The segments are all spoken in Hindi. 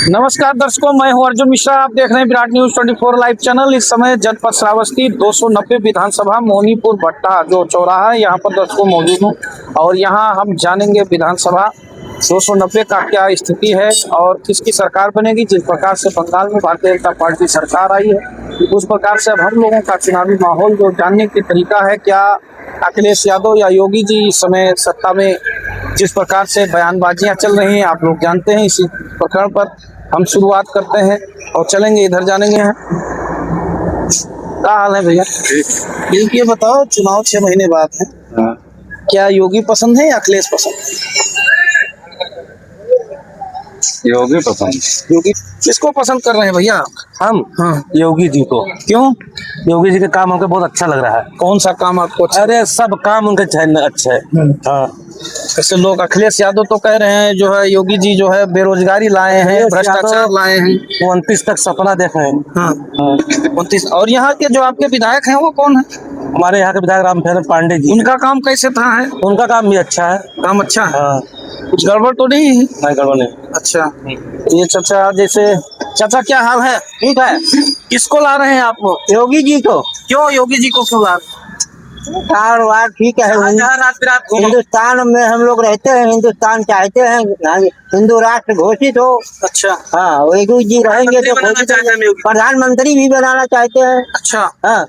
नमस्कार दर्शकों, मैं हूं अर्जुन मिश्रा। आप देख रहे हैं विराट न्यूज 24 लाइव चैनल। इस समय जनपद श्रावस्ती 290 विधानसभा मोहनीपुर भट्टा जो चौराहा है, यहाँ पर दर्शकों मौजूद हूँ और यहाँ हम जानेंगे विधानसभा 290 का क्या स्थिति है और किसकी सरकार बनेगी। जिस प्रकार से बंगाल में भारतीय जनता पार्टी सरकार आई है, उस प्रकार से अब हम लोगों का चुनावी माहौल जो जानने की तरीका है, क्या अखिलेश यादव या योगी जी इस समय सत्ता में जिस प्रकार से बयानबाजियां चल रही हैं आप लोग जानते हैं। इसी प्रकरण पर हम शुरुआत करते हैं और चलेंगे, इधर जानेंगे। क्या हाल है भैया? ठीक। ये बताओ, चुनाव 6 महीने बाद है, क्या योगी पसंद है या अखिलेश पसंद? योगी पसंद। योगी किसको पसंद कर रहे हैं भैया? हम हाँ, योगी जी को। क्यों? योगी जी का काम हमको बहुत अच्छा लग रहा है। कौन सा काम आपको अच्छा? अरे सब काम उनके अच्छे है। हाँ, ऐसे लोग अखिलेश यादव तो कह रहे हैं जो है योगी जी जो है बेरोजगारी लाए हैं, भ्रष्टाचार लाए हैं। 29 तक सपना देख रहे हैं। हाँ, हाँ। 29। और यहाँ के जो आपके विधायक हैं वो कौन है? हमारे यहाँ के विधायक रामचंद्र पांडे जी। उनका काम कैसे था है? उनका काम भी अच्छा है। काम अच्छा है? हाँ, कुछ गड़बड़ तो नहीं है? नहीं गड़बड़ नहीं। अच्छा, ये चाचा जैसे, चाचा क्या हाल है? ठीक है। किसको ला रहे हैं आप? योगी जी को। क्यों योगी जी को क्यों ला रहे हैं? कार ठीक है। हिंदुस्तान में हम लोग रहते हैं, हिंदुस्तान चाहते हैं, हिंदू राष्ट्र घोषित हो। अच्छा, हाँ, योगी जी रहेंगे तो प्रधानमंत्री भी बनाना चाहते हैं। अच्छा। हाँ,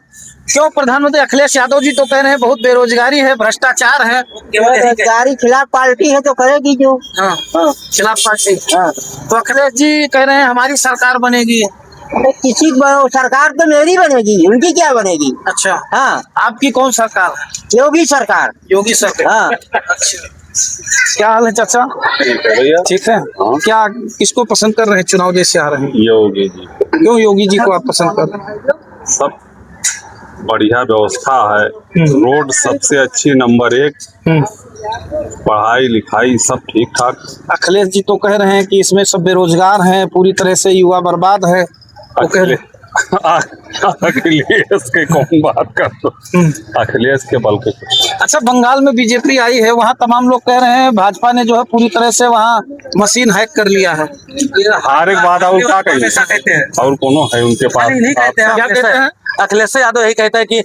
क्यों प्रधानमंत्री? अखिलेश यादव जी तो कह रहे हैं बहुत बेरोजगारी है, भ्रष्टाचार है। बेरोजगारी खिलाफ पार्टी है तो करेगी जो। हाँ, खिलाफ पार्टी। हाँ, तो अखिलेश जी कह रहे हैं हमारी सरकार बनेगी। किसी सरकार तो मेरी बनेगी, उनकी क्या बनेगी? अच्छा, हाँ, आपकी कौन सरकार है? योगी सरकार। योगी सरकार। हाँ। अच्छा, क्या हाल है चाचा? ठीक है भैया। ठीक है। हाँ। क्या किसको पसंद कर रहे हैं चुनाव जैसे आ रहे हैं? योगी जी। क्यों योगी जी को आप पसंद कर रहे हैं? सब बढ़िया व्यवस्था है, रोड सबसे अच्छी नंबर 1, पढ़ाई लिखाई सब ठीक ठाक। अखिलेश जी तो कह रहे हैं कि इसमें सब बेरोजगार हैं, पूरी तरह से युवा बर्बाद है। तो कह रहे अखिलेश के कौन बात कर दो, अखिलेश के बल के। अच्छा, बंगाल में बीजेपी आई है, वहाँ तमाम लोग कह रहे हैं भाजपा ने जो है पूरी तरह से वहाँ मशीन हैक कर लिया है। हर एक बात और क्या कहें, और कोनो है उनके पास? क्या कहते हैं? अखिलेश यादव यही कहता है कि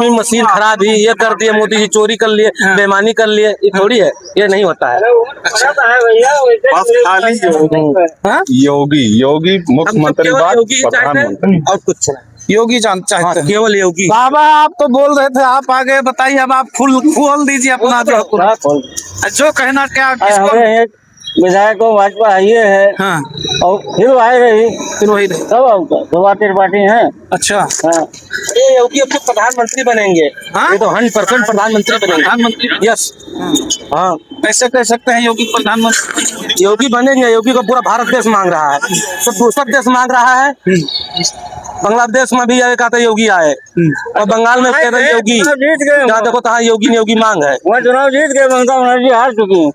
मशीन खराब ही, ये कर दिए मोदी जी, चोरी कर लिए, बेईमानी कर लिए। ये थोड़ी है, ये नहीं होता है। बस खाली योगी योगी मुख्यमंत्री बात, प्रधानमंत्री और कुछ नहीं। योगी चाहते हैं केवल योगी। बाबा आप तो बोल रहे थे, आप आगे बताइए। अब आप खोल दीजिए अपना जो कहना। क्या विधायक को भाजपा ये है। हाँ, और फिर आए रही, फिर वही रहे। सब आऊंगा, दो पार्टी है। अच्छा, हाँ, ये योगी अब प्रधानमंत्री बनेंगे। हाँ? ये तो 100% प्रधानमंत्री बनेंगे। प्रधानमंत्री? यस। हाँ, कैसे कह सकते हैं योगी प्रधानमंत्री? योगी बनेंगे। योगी को पूरा भारत देश मांग रहा है, सब देश मांग रहा है। बांग्लादेश में भी कहता है योगी आए, और बंगाल में कहते हैं योगी। जहाँ देखो तहाँ योगी योगी मांग है। वह चुनाव जीत गए, ममता बनर्जी हार चुकी है।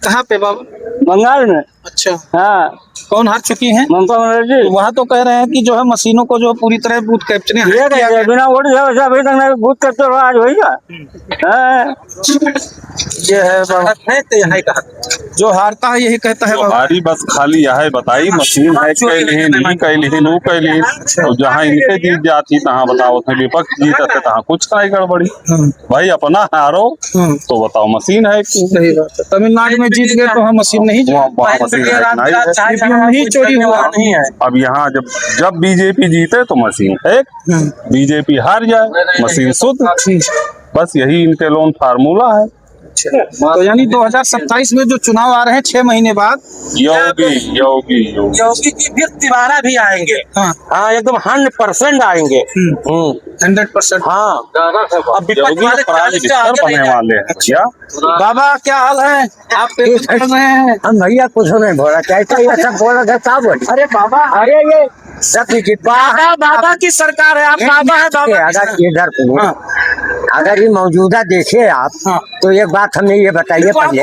कहाँ पे बाबा? बंगाल में। अच्छा, हाँ। कौन हार चुकी हैं? ममता बनर्जी। वहाँ तो कह रहे हैं कि जो है मशीनों को जो पूरी तरह बूथ कैप्चरिंग बिना वोट अभी तक बूथ कैप्चर आज होगा। ये है बाबा, जो हारता है यही कहता है बाबा। हमारी बस खाली यह बताई मशीन है कैलिन नहीं कैलिन वो कैलिन। तो जहाँ इनके जीत जाती तहाँ बताओ विपक्ष जीतते तहाँ कुछ नहीं गड़बड़ी। भाई अपना हारो तो बताओ मशीन है। सही बात है। तमिलनाडु में जीत गए तो हम मशीन नहीं चोरी हुआ नहीं है। अब यहाँ जब बीजेपी जीते तो मशीन एक, बीजेपी हार जाए मशीन शुद्ध। बस यही इनके लोन फार्मूला है। तो यानी 2027 में जो चुनाव आ रहे हैं 6 महीने बाद, योगी की फिर तिवारा भी आएंगे। हाँ, हाँ, एकदम 100% आएंगे। 100%। हाँ, अब बने वाले हैं भैया। बाबा क्या हाल है? आप कर रहे हैं? हम भैया कुछ नहीं बोला, कैसे ये सब बोला था? अरे बाबा, अरे ये बाबा की सरकार है, आप बाबा है बाबा। अगर अगर ये मौजूदा देखे आप, तो एक बात हमें ये बताइए पहले,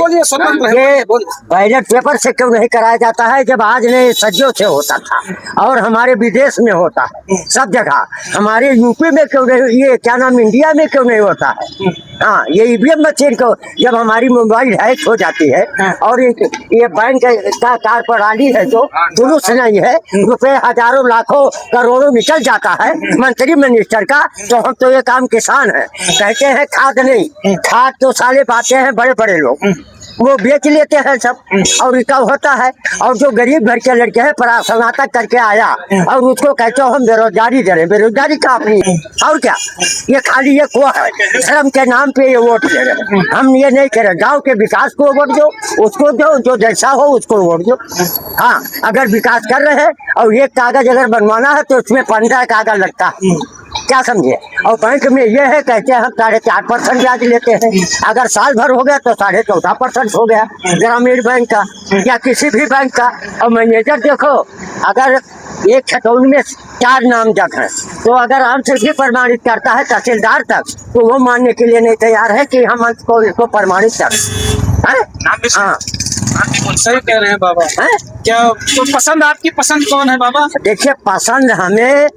ये बैलेट पेपर से क्यों नहीं कराया जाता है जब आज नहीं सदियों से होता था, और हमारे विदेश में होता है सब जगह, हमारे यूपी में क्यों नहीं, ये क्या नाम इंडिया में क्यों नहीं होता है? हाँ, ये ईवीएम मशीन को जब हमारी मोबाइल हैक हो जाती है और ये बैंक का कार्यप्रणाली है जो दुरुस्त नहीं है, रुपए हजारों लाखों करोड़ों निकल जाता है मंत्री मिनिस्टर का, तो हम तो ये काम किसान है कहते हैं खाद नहीं, खाद तो साले पाते हैं बड़े बड़े लोग, वो बेच लेते हैं सब और इनका होता है। और जो गरीब घर के लड़के हैं स्नातक करके आया और उसको कहते हो हम बेरोजगारी दे रहे, बेरोजगारी का अपनी और क्या, ये खाली ये को है धर्म के नाम पे ये वोट ले रहे। हम ये नहीं कह रहे, गाँव के विकास को वोट दो, उसको दो, जो जैसा हो उसको वोट दो। हाँ, अगर विकास कर रहे हैं और एक कागज अगर बनवाना है तो उसमें 15 कागज लगता है, क्या समझे। और बैंक में ये है कहते हैं हम 4.5% ब्याज लेते हैं, अगर साल भर हो गया तो 14.5% हो गया ग्रामीण बैंक का या किसी भी बैंक का। और मैनेजर देखो, अगर एक खतौनी में 4 नामजद है तो अगर हमसे भी प्रमाणित करता है तहसीलदार तक, तो वो मानने के लिए नहीं तैयार है कि हम इसको प्रमाणित करें। हाँ, सही कह रहे हैं बाबा। क्या तो पसंद, आपकी पसंद कौन है बाबा? देखिए, पसंद हमें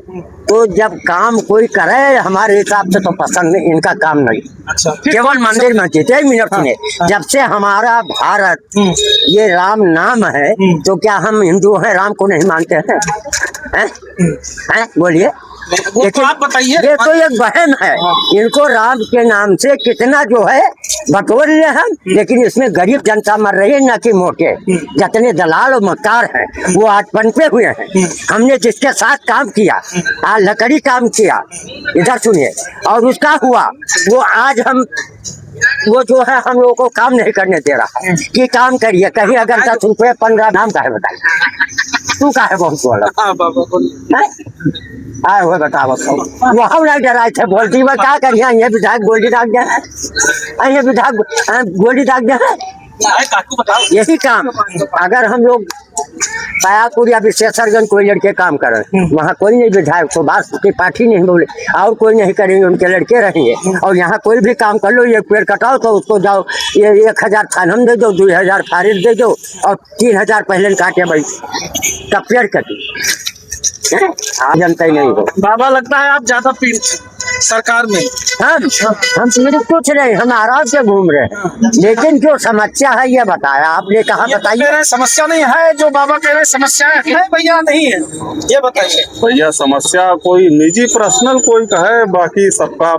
तो जब काम कोई करे हमारे हिसाब से तो पसंद नहीं, इनका काम नहीं। अच्छा, केवल मंदिर मस्जिद। एक मिनट सुनिए, जब से हमारा भारत ये राम नाम है तो क्या हम हिंदू हैं राम को नहीं मानते हैं? हैं? बोलिए, वो तो आप बताइए। ये तो एक बहन है, इनको राम के नाम से कितना जो है बटोर ले हम, लेकिन इसमें गरीब जनता मर रही है, न कि मोटे। जितने दलाल और मक्कार हैं वो आज पनपे हुए हैं। हमने जिसके साथ काम किया, आज लकड़ी काम किया, इधर सुनिए, और उसका हुआ वो आज वो जो है हम लोगों को काम नहीं करने दे रहा कि काम करिए। कहीं अगर 10 रुपये 15 नाम का है बताइए, तू का है बहुत बोला आए हुए बताओ। वो हम नहीं डराए थे, बोलती मैं क्या करिए, ये विधायक गोली दाग गया है, ये विधायक गोली दाग गया है। यही काम अगर हम लोग पायापुर या विशेषरगंज कोई लड़के काम कर रहे हैं, वहाँ कोई नहीं विधायक तो बात की पार्टी नहीं बोले और कोई नहीं करेंगे, उनके लड़के रहेंगे। और यहाँ कोई भी काम कर लो, ये पेड़ कटाओ तो उसको जाओ ये 1000 थानम दे दो, 2000 फारिश दे दो और 3000 पहले काटे भाई तब पेड़ कटी। जनता ही नहीं हो बाबा, लगता है आप ज्यादा पीड़ सरकार में। हम पीड़ित कुछ नहीं, हम आराम से घूम रहे हैं, लेकिन जो समस्या है ये बताया आपने, कहा बताइए। समस्या नहीं है जो बाबा कह रहे हैं, समस्या है भैया नहीं है, ये बताइए भैया। समस्या कोई निजी पर्सनल कोई कहे, बाकी सबका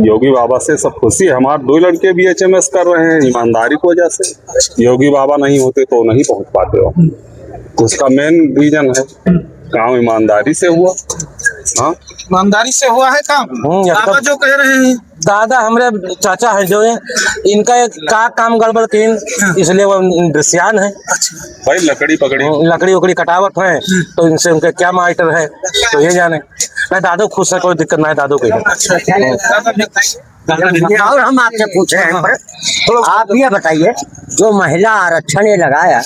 योगी बाबा से सब खुशी है। हमारे 2 लड़के भी HMS कर रहे हैं ईमानदारी की वजह से। योगी बाबा नहीं होते तो नहीं पहुंच पाते हो, उसका मेन रीजन है काम ईमानदारी से हुआ। हाँ, ईमानदारी से हुआ है काम। बाबा जो कह रहे हैं, दादा हमारे चाचा है जो है, इनका एक काम गड़बड़ तीन, इसलिए वो दृश्यान है। भाई लकड़ी लकड़ी उकड़ी कटावट है तो इनसे उनके क्या माइटर है तो ये जाने। मैं दादू खुश है, कोई दिक्कत ना है दादू को। और हम आपसे पूछ रहे हैं, आप ये बताइए, जो महिला आरक्षण ये लगाया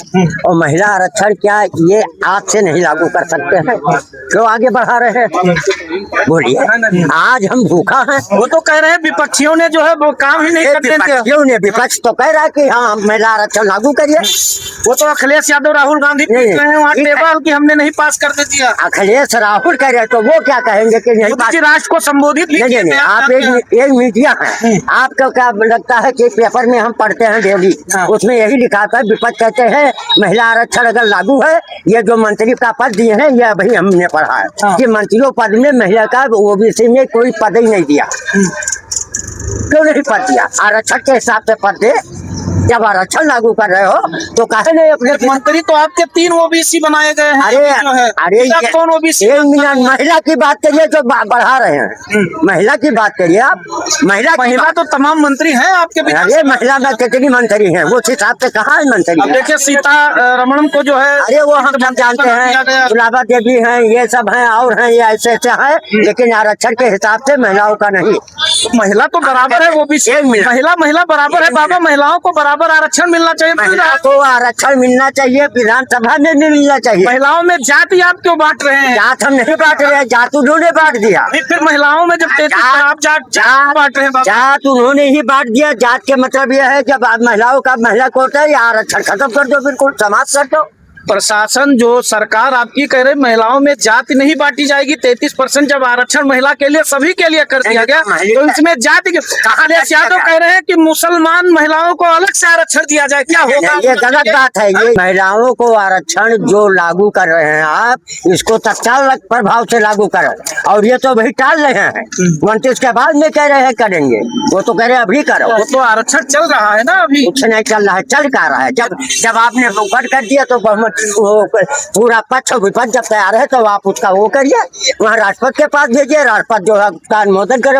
और महिला आरक्षण क्या ये आज से नहीं लागू कर सकते हैं? क्यों आगे बढ़ा रहे हैं? बोलिए, आज हम भूखा हैं। वो तो कह रहे हैं विपक्षियों ने जो है वो काम ही नहीं करते। विपक्षियों ने, विपक्ष तो कह रहा है कि हाँ महिला आरक्षण लागू करिए। वो तो अखिलेश यादव राहुल गांधी पूछ रहे हैं वहाँ टेबल की हमने नहीं पास कर दिया। अखिलेश राहुल कह रहे तो वो क्या कहेंगे कि नहीं पास? राष्ट्र को संबोधित नहीं। आप एक मीडिया है, आपको क्या लगता है कि पेपर में हम पढ़ते हैं डेली, उसमें यही लिखा था विपक्ष कहते हैं महिला आरक्षण अगर लागू है, ये जो मंत्री का पद दिए हैं ये अभी हमने पढ़ा है कि मंत्रियों पद में महिला का OBC में कोई पद ही नहीं दिया। क्यों नहीं पद दिया? आरक्षण के हिसाब से पद दे। जब आरक्षण लागू कर रहे हो तो कहे नहीं अपने मंत्री तो आपके 3 OBC बनाए गए हैं। अरे कौन OBC? महिला की बात करिए जो बढ़ा रहे हैं, महिला की बात करिए आप। महिला तो तमाम मंत्री हैं आपके। अरे महिला में कितनी मंत्री हैं, वो हिसाब से कहाँ है मंत्री? देखिए सीता रमण को जो है, अरे वो हम सब जानते हैं, गुलाबा देवी हैं, ये सब हैं और हैं, ये ऐसे है, लेकिन आरक्षण के हिसाब से महिलाओं का नहीं। महिला तो बराबर है, वो भी महिला बराबर है बाबा। महिलाओं को बराबर आरक्षण मिलना चाहिए। महिला को आरक्षण मिलना चाहिए, विधानसभा में भी मिलना चाहिए। महिलाओं में जाति आप क्यों बांट रहे हैं? जात हम नहीं बांट रहे हैं, जात उन्होंने बांट दिया। फिर महिलाओं में जब आप जात बांट रहे हैं, जात उन्होंने ही बांट दिया। जात के मतलब यह है जब महिलाओं का महिला कोटा या आरक्षण खत्म कर दो, बिल्कुल समाप्त कर दो। प्रशासन जो सरकार आपकी कह रही महिलाओं में जाति नहीं बांटी जाएगी, 33% जब आरक्षण महिला के लिए सभी के लिए कर दिया गया तो इसमें जाति अखिलेश यादव कह रहे हैं कि मुसलमान महिलाओं को अलग से आरक्षण दिया जाए, क्या होगा? ये गलत बात है। ये महिलाओं को आरक्षण जो लागू कर रहे हैं आप, इसको तत्काल प्रभाव से लागू करें, और ये तो अभी टाल रहे हैं। 29 के बाद में कह रहे हैं करेंगे, वो तो कह रहे हैं अभी करो। वो तो आरक्षण चल रहा है ना, अभी कुछ नहीं चल रहा है, चल क्या रहा है। जब आपने मुकर कर दिया तो बहुमत पूरा पक्ष विपक्ष जब तैयार है तो आप उसका वो करिए, वहाँ राष्ट्रपति के पास भेजिए, राष्ट्रपति जो है उसका अनुमोदन करे।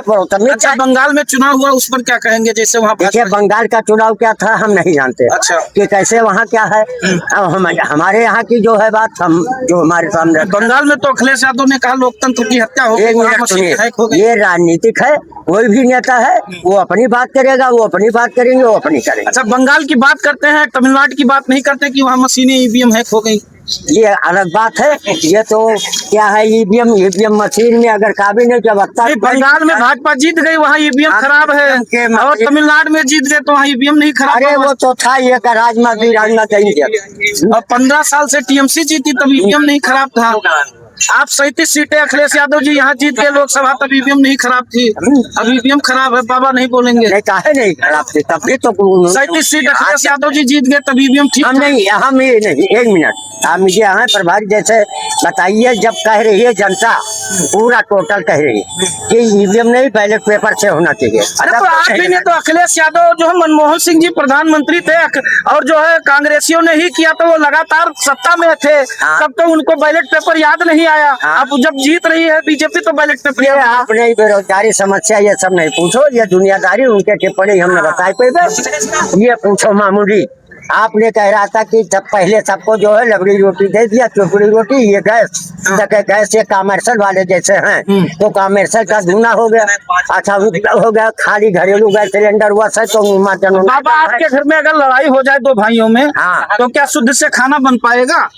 अच्छा, बंगाल में चुनाव हुआ, उस पर क्या कहेंगे? जैसे वहाँ देखिए बंगाल का चुनाव क्या था हम नहीं जानते। अच्छा। कि कैसे वहाँ क्या है। अब हमारे यहाँ की जो है बात, हम जो हमारे सामने बंगाल में तो अखिलेश यादव ने कहा लोकतंत्र की हत्या हो एक मिनट सुनिए, ये राजनीतिक है। कोई भी नेता है वो अपनी बात करेगा, वो अपनी बात करेंगे, वो अपनी करेंगे। अच्छा, बंगाल की बात करते हैं, तमिलनाडु की बात नहीं करते कि वहाँ मशीनें ईवीएम हैक हो गई? ये अलग बात है। ये तो क्या है, ईवीएम मशीन में अगर काबिनेट जब बंगाल में भाजपा जीत गई, वहाँ ईवीएम खराब है, और तमिलनाडु में जीत गए तो वहाँ ईवीएम नहीं खराब। अरे वो तो था, ये का राजमा कहीं। और 15 साल से टीएमसी जीती तब ईवीएम नहीं खराब था। आप 37 सीटें अखिलेश यादव जी यहाँ जीत गए लोकसभा, तब ईवीएम नहीं खराब थी, अब ईवीएम खराब है। बाबा नहीं बोलेंगे? नहीं, काहे नहीं खराब थी, तब भी तो 37 सीट अखिलेश यादव जी जीत गए, तब ईवीएम ठीक हम नहीं, हम ये नहीं। एक मिनट, आप मुझे यहाँ प्रभारी जैसे बताइए, जब कह रही है जनता पूरा टोटल कह रही है कि ईवीएम नहीं, पहले पेपर से होना चाहिए। अरे तो आप भी ने तो अखिलेश यादव जो है, मनमोहन सिंह जी प्रधानमंत्री थे और जो है कांग्रेसियों ने ही किया, तो वो लगातार सत्ता में थे, तब तो उनको बैलेट पेपर याद नहीं आया। अब जब जीत रही है बीजेपी तो बैलेट पेपर याद। आप नहीं, बेरोजगारी समस्या ये सब नहीं पूछो, ये दुनियादारी उनके टिप्पणी हमने बताई पे। ये पूछो मामूली, आपने कह रहा था कि जब पहले सबको जो है लबड़ी रोटी दे दिया, चुपड़ी रोटी, ये गैस ये कॉमर्शियल वाले जैसे हैं तो कॉमर्शियल का धुना हो गया। अच्छा हो गया, खाली घरेलू गैस सिलेंडर हुआ सर तो बाबा आपके घर में अगर लड़ाई हो जाए दो भाइयों में, तो क्या शुद्ध से खाना बन पाएगा?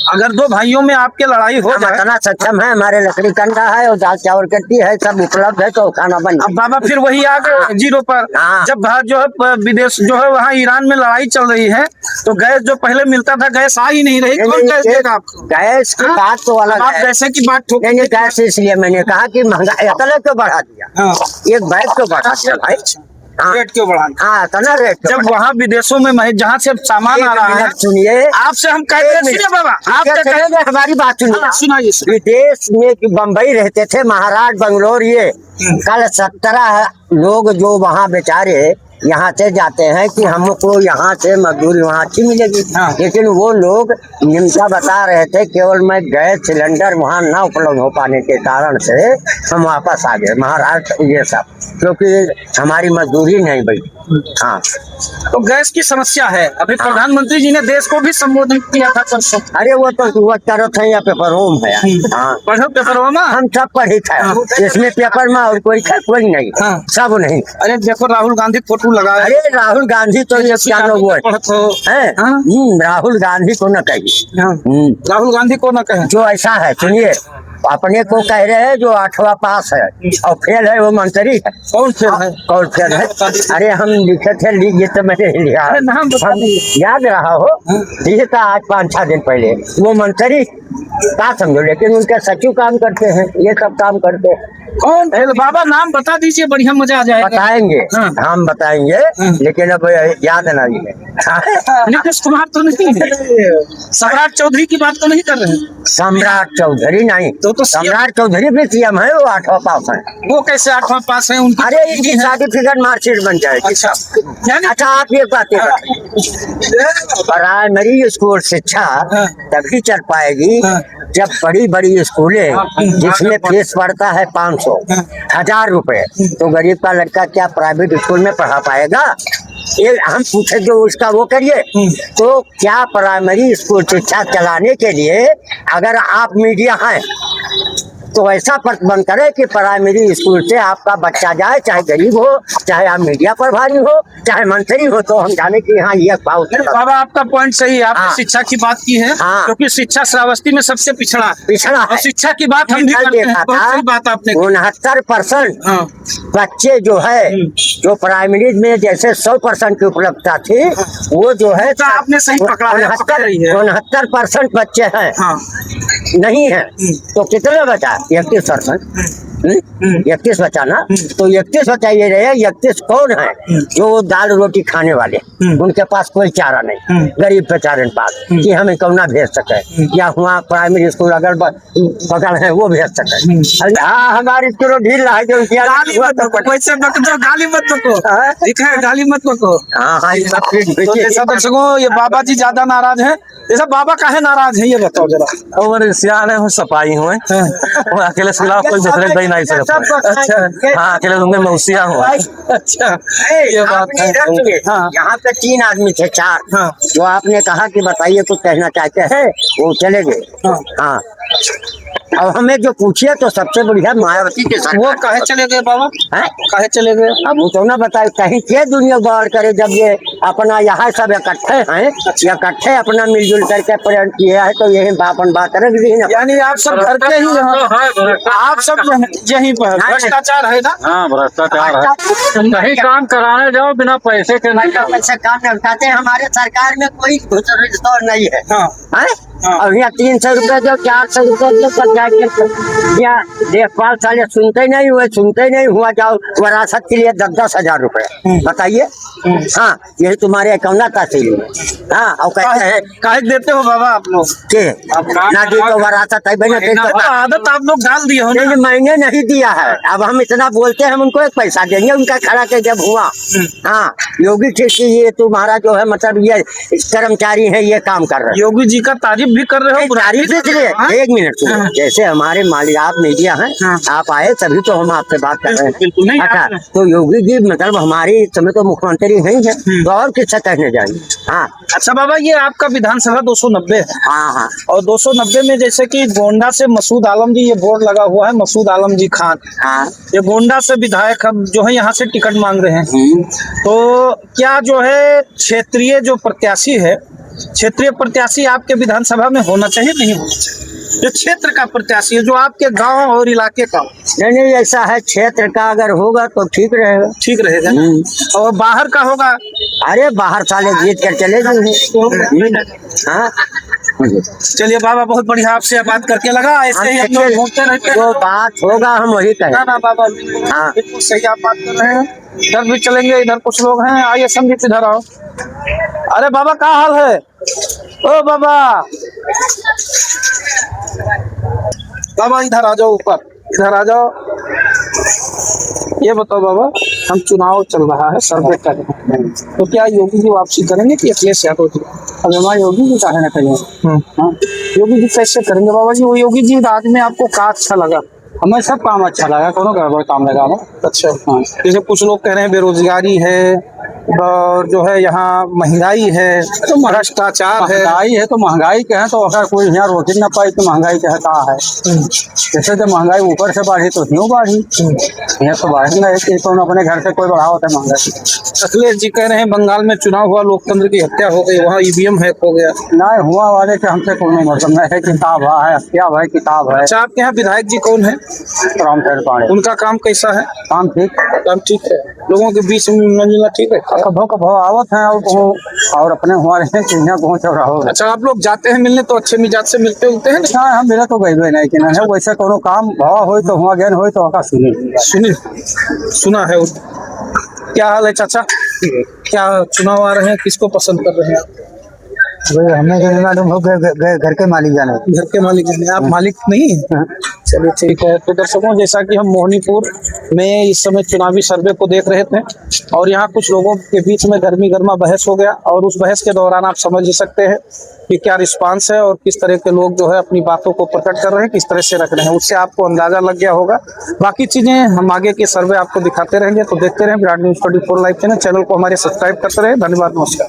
अगर दो भाइयों में आपके लड़ाई हो जाए, इतना सक्षम है, हमारे लकड़ी कंडा है और दाल चावल कट्टी है, सब उपलब्ध है, तो खाना बन। अब बाबा फिर वही आ गए जीरो पर। जब जो है विदेश जो है वहाँ ईरान में लड़ाई चल रही है, तो गैस जो पहले मिलता था गैस आ ही नहीं रही, कौन गैस देगा आपको? गैस की बात तो अलग है, पैसे की बात ठोक। नहीं, गैस इसलिए मैंने कहा कि महंगाई इतना क्यों बढ़ा दिया, एक बैग क्यों बढ़ा दिया भाई, रेट क्यों बढ़ा? इतना रेट। जब वहाँ विदेशों में जहाँ से सामान आ रहा है, सुनिए आपसे हम कहते हैं, सुनिए बाबा, आप हमारी बात सुनाइए। विदेश में बम्बई रहते थे, महाराष्ट्र, बंगलोर, ये कल 17 लोग जो वहाँ बेचारे यहाँ से जाते हैं कि हमको यहाँ से मजदूरी वहाँ अच्छी मिलेगी, लेकिन वो लोग निम्ता बता रहे थे केवल मैं गैस सिलेंडर वहाँ ना उपलब्ध हो पाने के कारण से हम वापस आ गए महाराष्ट्र, ये सब क्योंकि हमारी मजदूरी नहीं बढ़ी। हाँ, तो गैस की समस्या है। अभी प्रधानमंत्री जी ने देश को भी संबोधित किया था परसों। अरे वो तो तरफ है या पेपरों है। हाँ, पढ़ो पेपरों में, हम सब पढ़ी थे इसमें पेपर में, और कोई नहीं, सब नहीं। अरे देखो राहुल गांधी फोटो लगा। अरे राहुल गांधी तो ये क्या लोग है, राहुल गांधी को न कहिए, राहुल गांधी को न कहे। जो ऐसा है, सुनिए, अपने को कह रहे हैं जो 8वां पास है और फेल है वो मंत्री है। कौन फेल है? कौन फेल है? अरे हम लिखे थे, ये तो मैंने लिखा, नाम याद रहा हो, ये था आज 5-6 दिन पहले। वो मंत्री क्या समझो, लेकिन उनके सचिव काम करते हैं, ये सब काम करते हैं। कौन फेल? बाबा नाम बता दीजिए, बढ़िया मजा आ जाएगा। बताएंगे, हम बताएंगे, लेकिन अब याद नहीं है। नीतीश कुमार तो नहीं है, सम्राट चौधरी की बात तो नहीं कर रहे हैं? सम्राट चौधरी नहीं, तो सम्राट चौधरी भी सीएम है, वो 8वां पास है। वो कैसे 8वां पास है? उनकी अरे इनकी सर्टिफिकेट मार्कशीट बन जाएगी। अच्छा आप ये बातें, प्राइमरी स्कूल शिक्षा तभी चल पाएगी जब बड़ी बड़ी स्कूलें जिसमें फीस पड़ता है 500-1000 रुपए, तो गरीब का लड़का क्या प्राइवेट स्कूल में पढ़ा पाएगा? ये हम पूछे जो उसका वो करिए। तो क्या प्राइमरी स्कूल शिक्षा चलाने के लिए अगर आप मीडिया हैं तो ऐसा प्रतिबंध करे कि प्राइमरी स्कूल से आपका बच्चा जाए, चाहे गरीब हो, चाहे आप मीडिया प्रभारी हो, चाहे मंत्री हो, तो हम जाने कि हाँ ये बाबा आपका पॉइंट सही है। आपने हाँ। शिक्षा की बात की है, हाँ। क्योंकि शिक्षा श्रावस्ती में सबसे पिछड़ा है। और शिक्षा की बात हम भी करते हैं। बहुत सही बात आपने की। 69% हाँ। बच्चे जो है, जो प्राइमरी में जैसे 100% की उपलब्धता थी, वो जो है तो आपने सही पकड़ा है, पकड़ रही है। 69% बच्चे हैं, हाँ। नहीं है तो कितने बचा? 31%। 31 बचा ना, तो 31 बचा ये रहे। 31 कौन है? जो दाल रोटी खाने वाले, उनके पास कोई चारा नहीं, गरीब बेचारे पास कि हमें कौना भेज सके, या वहाँ प्राइमरी स्कूल अगर बगल है वो भेज सके। हाँ, हमारी स्कूल ढील रहा है जो गाली मत बको, वैसे मत दो, गाली मत बको, ठीक है, गाली मत बको। हाँ हाँ, ये सब चीज तो जैसा दर्शकों, ये बाबा जी ज्यादा नाराज हैं। जैसा बाबा काहे नाराज है ये बताओ जरा। और सियाने हो सफाई हुए और अकेले सिला कोई दूसरे दही नहीं सकता। अच्छा। हाँ, अकेले होंगे मौसिया हो। अच्छा, ये बात है। हाँ। यहाँ पे 3 आदमी थे, 4। हाँ। जो आपने कहा कि बताइए कुछ कहना चाहते हैं, वो चले गए। हाँ। हाँ, अब हमें जो पूछिए तो सबसे बढ़िया मायावती के साथ। वो काहे चले गए बाबा? हैं? काहे चले गए? अब वो तो ना बताए, कहीं के दुनिया गौर करे जब ये अपना यहाँ सब इकट्ठे हैं, इकट्ठे अपना मिलजुल करके प्रयाण किया है, तो यही अपन बात रख दी ना। यानी आप सब घर के ही हैं, आप सब यहीं पर भ्रष्टाचार है ना? हाँ, भ्रष्टाचार है। कहीं काम कराने जाओ बिना पैसे के नहीं कर। पैसे काम नहीं उठाते, हमारे सरकार में कोई घुसखोर नहीं है। हाँ। हैं? हाँ। और यहाँ 300 रुपए दो, 400 रुपए दो, सब जाके यहाँ देखभाल साले सुनते ही नहीं हुआ, जाओ वरासत के लिए 10-10 हजार रुपए बताइए। हाँ, यही तुम्हारे अकाउंट तहसील में। हाँ, और कहते हैं काहे देते हो बाबा आप लोग? के ना दी तो वरासत है बने वो आदत आप लोग डाल दिए हो ना। मैंने नहीं दिया है। अब हम इतना बोलते हैं, हम उनको एक पैसा देंगे, उनका खड़ा के जब हुआ। हाँ, योगी ठीक कि ये तुम्हारा जो है मतलब ये कर्मचारी है, ये काम कर रहे हैं। योगी जी का तारीफ भी कर रहे हो, तारीफ इसलिए। हाँ? 1 मिनट सुनिए। जैसे हमारे मालिक आप मीडिया हैं, आप आए तभी तो हम आपसे बात कर रहे हैं। बिल्कुल नहीं। अच्छा, तो योगी जी मतलब हमारी समय तो मुख्यमंत्री नहीं है, तो और किससे कहने जाएंगे? हाँ। अच्छा बाबा, ये आपका विधानसभा 290 है। हाँ हाँ। और 290 में जैसे कि गोंडा से मसूद आलम जी, ये बोर्ड लगा हुआ है मसूद आलम जी खान, हाँ। ये गोंडा से विधायक अब जो है यहाँ से टिकट मांग रहे हैं। तो क्या जो है क्षेत्रीय जो प्रत्याशी है, क्षेत्रीय प्रत्याशी आपके विधानसभा में होना चाहिए, नहीं होना चाहिए? जो क्षेत्र का प्रत्याशी है, जो आपके गांव और इलाके का। नहीं, ऐसा है, क्षेत्र का अगर होगा तो ठीक रहेगा। ठीक रहेगा। और बाहर का होगा? अरे बाहर साले जीत कर चले जाएंगे। हाँ, चलिए बाबा, बहुत बढ़िया आपसे बात करके लगा। ऐसे ही हम लोग घूमते रहते हैं। जो बात होगा हम वही ना कहें। ना बाबा, हाँ। बिल्कुल सही आप बात कर रहे हैं। इधर भी चलेंगे, इधर कुछ लोग हैं। आइए संदीप, इधर आओ। अरे बाबा, क्या हाल है? ओ बाबा, बाबा इधर आ जाओ, ऊपर इधर आ जाओ। ये बताओ बाबा, हम चुनाव चल रहा है, सर्वे कर रहे हैं, तो क्या योगी जी वापसी करेंगे कि अखिलेश यादव जी? अब हमारे योगी जी काहे ना करेंगे? हाँ, योगी जी कैसे करेंगे बाबा जी? वो योगी जी राज में आपको क्या अच्छा लगा? हमें सब काम अच्छा लगा, कोनो गड़बड़ काम लगा हमें। अच्छा। हाँ, जैसे कुछ लोग कह रहे हैं बेरोजगारी है, और जो है यहाँ महंगाई है, तो भ्रष्टाचार है। महंगाई है तो महंगाई के है, तो अगर कोई यहाँ रोटी न पाई तो महंगाई के हता है। जैसे जब महंगाई ऊपर से बढ़ी तो क्यों बढ़ी, यहाँ तो बढ़ी नहीं, तो अपने घर से कोई बढ़ाओ है महंगाई। अखिलेश जी कह रहे हैं बंगाल में चुनाव हुआ, लोकतंत्र की हत्या हो गई, वहाँ ईवीएम हैक हो गया। नहीं हुआ वाले के हमसे कोई मतलब नहीं है, किताब है, हत्या है, किताब है। अच्छा, आपके यहाँ विधायक जी कौन है? रामचंद्र पांडे। उनका काम कैसा है? काम ठीक, काम ठीक है, लोगों के बीच में मिलना ठीक है। कभो आवत है और अपने हुआ रहे चिड़िया पहुँच रहा हो। अच्छा, आप लोग जाते हैं मिलने तो अच्छे मिजाज से मिलते उलते हैं ना? हम मेरा तो गई नहीं कि नहीं वैसे कोनो काम भाव हो तो हुआ ज्ञान हो तो सुनी सुना है। क्या हाल है चाचा? क्या चुनाव आ रहे हैं, किसको पसंद कर रहे हैं आप? हमें मालूम हो घर के मालिक जाने। घर के मालिक जाने, आप मालिक नहीं है? चलिए ठीक है। तो दर्शकों, जैसा कि हम मोहनीपुर में इस समय चुनावी सर्वे को देख रहे थे, और यहाँ कुछ लोगों के बीच में गर्मी गर्मा बहस हो गया, और उस बहस के दौरान आप समझ ही सकते हैं कि क्या रिस्पांस है और किस तरह के लोग जो है अपनी बातों को प्रकट कर रहे हैं, किस तरह से रख रहे हैं, उससे आपको अंदाजा लग गया होगा। बाकी चीजें हम आगे के सर्वे आपको दिखाते रहेंगे, तो देखते रहें विराट न्यूज़ 24 लाइव चैनल को हमारे सब्सक्राइब करते रहे। धन्यवाद, नमस्कार।